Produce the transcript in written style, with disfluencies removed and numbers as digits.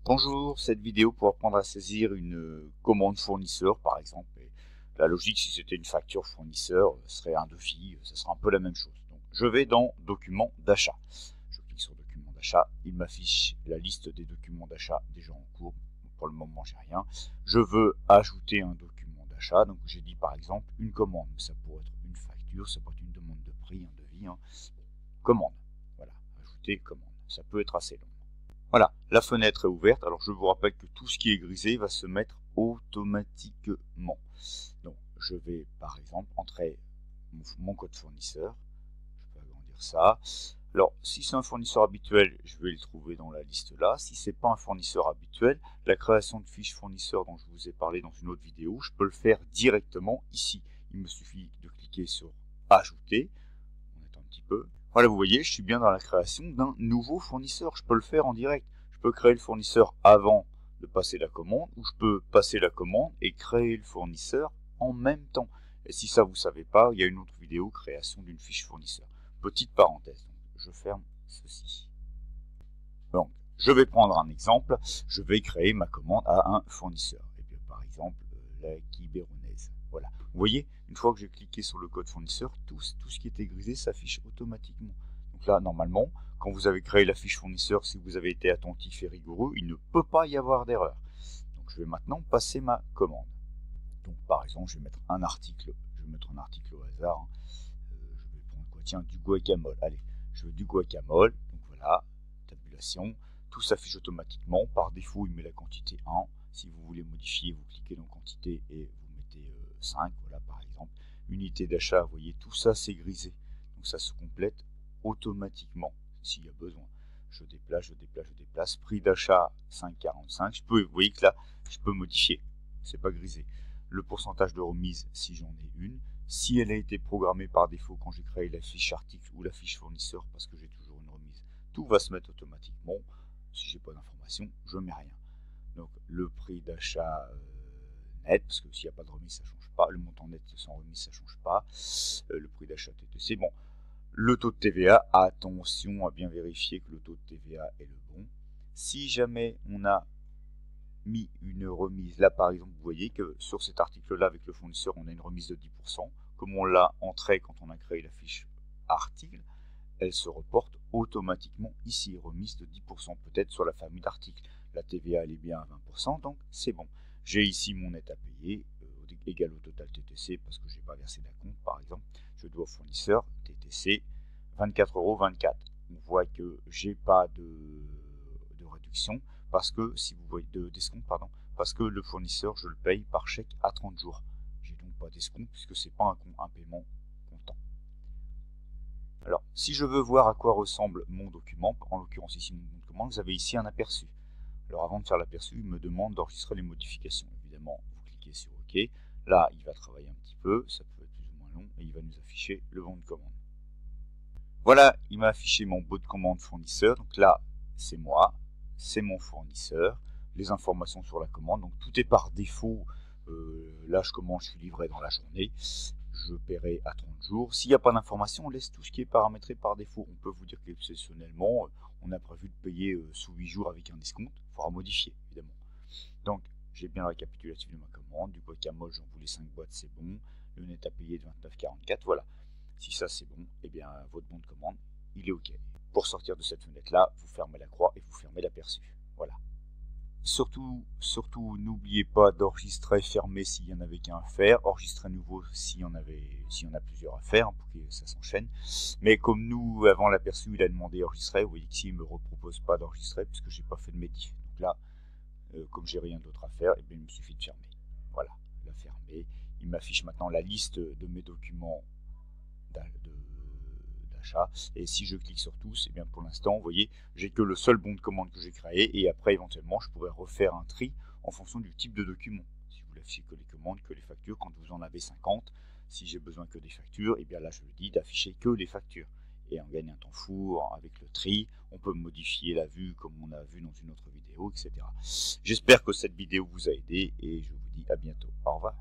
Bonjour, cette vidéo pour apprendre à saisir une commande fournisseur par exemple. Et la logique, si c'était une facture fournisseur, serait un devis, ça sera un peu la même chose. Donc, je vais dans Documents d'achat. Je clique sur Documents d'achat, il m'affiche la liste des documents d'achat déjà en cours. Pour le moment, j'ai rien. Je veux ajouter un document d'achat, donc j'ai dit par exemple une commande. Ça pourrait être une facture, ça peut être une demande de prix, un devis. Commande, voilà, ajouter commande. Ça peut être assez long. Voilà, la fenêtre est ouverte. Alors je vous rappelle que tout ce qui est grisé va se mettre automatiquement. Donc je vais par exemple entrer mon code fournisseur. Je peux agrandir ça. Alors si c'est un fournisseur habituel, je vais le trouver dans la liste là. Si c'est pas un fournisseur habituel, la création de fiches fournisseurs dont je vous ai parlé dans une autre vidéo, je peux le faire directement ici. Il me suffit de cliquer sur ajouter. On attend un petit peu. Voilà, vous voyez, je suis bien dans la création d'un nouveau fournisseur. Je peux le faire en direct. Je peux créer le fournisseur avant de passer la commande, ou je peux passer la commande et créer le fournisseur en même temps. Et si ça vous ne savez pas, il y a une autre vidéo, création d'une fiche fournisseur. Petite parenthèse, donc je ferme ceci. Donc, je vais prendre un exemple. Je vais créer ma commande à un fournisseur. Et bien, par exemple, la Quiberonnaise. Voilà. Vous voyez, une fois que j'ai cliqué sur le code fournisseur, tout ce qui était grisé s'affiche automatiquement. Donc là, normalement, quand vous avez créé la fiche fournisseur, si vous avez été attentif et rigoureux, il ne peut pas y avoir d'erreur. Donc je vais maintenant passer ma commande. Donc par exemple, je vais mettre un article. Je vais mettre un article au hasard. Je vais prendre quoi? Tiens, du guacamole. Allez, je veux du guacamole. Donc voilà, tabulation. Tout s'affiche automatiquement. Par défaut, il met la quantité 1. Si vous voulez modifier, vous cliquez dans quantité et vous mettez 5. Voilà, par exemple. Unité d'achat, vous voyez, tout ça c'est grisé. Donc ça se complète automatiquement s'il y a besoin. Je déplace, je déplace, je déplace. Prix d'achat 5,45. Vous voyez que là, je peux modifier. C'est pas grisé. Le pourcentage de remise si j'en ai une. Si elle a été programmée par défaut quand j'ai créé la fiche article ou la fiche fournisseur parce que j'ai toujours une remise, tout va se mettre automatiquement. Si j'ai pas d'information, je mets rien. Donc le prix d'achat net, parce que s'il n'y a pas de remise, ça change pas. Le montant net sans remise, ça change pas. Le prix d'achat TTC, bon. Le taux de TVA, attention à bien vérifier que le taux de TVA est le bon. Si jamais on a mis une remise, là par exemple, vous voyez que sur cet article-là, avec le fournisseur, on a une remise de 10%. Comme on l'a entré quand on a créé la fiche article, elle se reporte automatiquement ici, remise de 10%, peut-être sur la famille d'articles. La TVA, elle est bien à 20%, donc c'est bon. J'ai ici mon net à payer, égal au total TTC, parce que je n'ai pas versé d'acompte, par exemple. Je dois au fournisseur, TTC, 24,24 €. On voit que j'ai pas de réduction, parce que, si vous voyez, d'escompte, pardon, parce que le fournisseur, je le paye par chèque à 30 jours. J'ai donc pas d'escompte, puisque c'est pas un paiement comptant. Alors, si je veux voir à quoi ressemble mon document, en l'occurrence ici mon bon de commande, vous avez ici un aperçu. Alors avant de faire l'aperçu, il me demande d'enregistrer les modifications. Évidemment, vous cliquez sur OK. Là, il va travailler un petit peu, ça peut être plus ou moins long, et il va nous afficher le bon de commande. Voilà, il m'a affiché mon bon de commande fournisseur. Donc là, c'est moi, c'est mon fournisseur, les informations sur la commande. Donc tout est par défaut. Là, je commande, je suis livré dans la journée. Je paierai à 30 jours. S'il n'y a pas d'information, on laisse tout ce qui est paramétré par défaut. On peut vous dire qu'exceptionnellement, on a prévu de payer sous 8 jours avec un escompte. Il faudra modifier, évidemment. Donc, j'ai bien le récapitulatif de ma commande. Du guacamole, j'en voulais 5 boîtes, c'est bon. Le net à payer de 29,44, voilà. Si ça c'est bon, eh bien votre bon de commande, il est OK. Pour sortir de cette fenêtre-là, vous fermez la croix et vous fermez l'aperçu. Voilà. Surtout, n'oubliez pas d'enregistrer fermer s'il y en avait qu'un à faire, enregistrer nouveau s'il y en a plusieurs à faire pour que ça s'enchaîne. Mais comme nous, avant l'aperçu, il a demandé enregistrer, vous voyez qu'ici il ne me repropose pas d'enregistrer puisque je n'ai pas fait de médif. Donc là, comme j'ai rien d'autre à faire, eh bien, il me suffit de fermer. Voilà, la fermer. Il m'affiche maintenant la liste de mes documents d'achat. Et si je clique sur tous, et bien pour l'instant, vous voyez, j'ai que le seul bon de commande que j'ai créé. Et après, éventuellement, je pourrais refaire un tri en fonction du type de document. Si vous l'affichez que les commandes, que les factures, quand vous en avez 50, si j'ai besoin que des factures, et bien là, je le dis d'afficher que les factures. Et on gagne un temps fou avec le tri. On peut modifier la vue comme on a vu dans une autre vidéo, etc. J'espère que cette vidéo vous a aidé et je vous dis à bientôt. Au revoir.